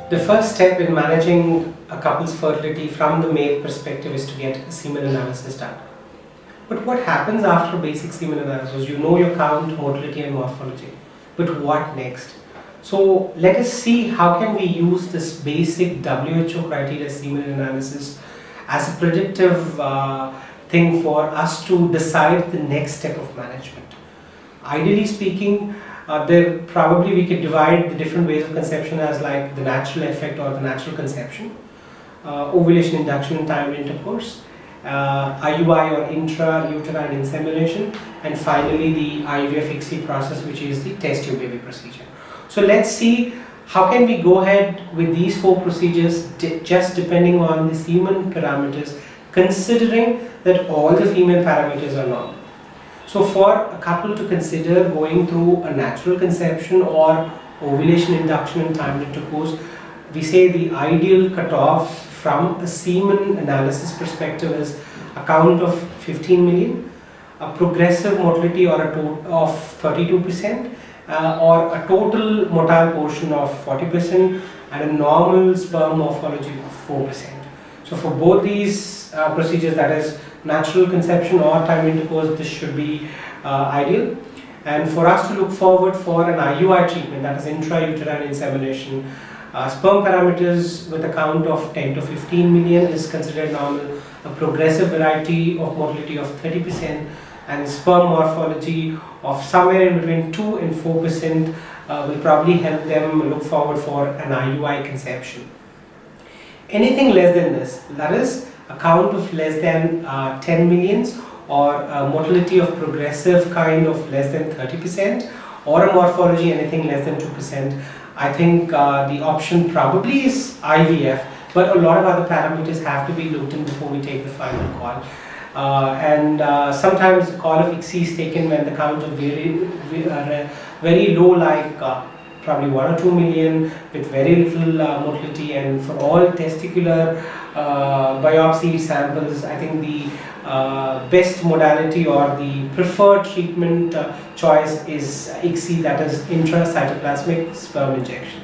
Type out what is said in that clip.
The first step in managing a couple's fertility from the male perspective is to get a semen analysis done. But what happens after basic semen analysis? You know your count, motility and morphology. But what next? So let us see how can we use this basic WHO criteria semen analysis as a predictive thing for us to decide the next step of management. Ideally speaking, there probably we could divide the different ways of conception as like the natural effect or the natural conception, ovulation, induction and timed intercourse, IUI or intrauterine insemination, and finally the IVF-ICSI process, which is the test tube baby procedure. So let's see how can we go ahead with these four procedures just depending on the semen parameters, considering that all the female parameters are normal. So for a couple to consider going through a natural conception or ovulation, induction and timed intercourse, we say the ideal cutoff from a semen analysis perspective is a count of 15 million, a progressive motility or of 32%, or a total motile portion of 40%, and a normal sperm morphology of 4%. So for both these procedures, that is natural conception or timed intercourse, this should be ideal. And for us to look forward for an IUI treatment, that is intrauterine insemination, sperm parameters with a count of 10 to 15 million is considered normal, a progressive variety of motility of 30%, and sperm morphology of somewhere in between 2 and 4% will probably help them look forward for an IUI conception. Anything less than this, that is a count of less than 10 millions, or a motility of progressive kind of less than 30%, or a morphology anything less than 2%, I think the option probably is IVF, but a lot of other parameters have to be looked in before we take the final call. Sometimes the call of ICSI is taken when the count of very low, like probably 1 or 2 million with very little motility, and for all testicular biopsy samples, I think the best modality or the preferred treatment choice is ICSI, that is intracytoplasmic sperm injection.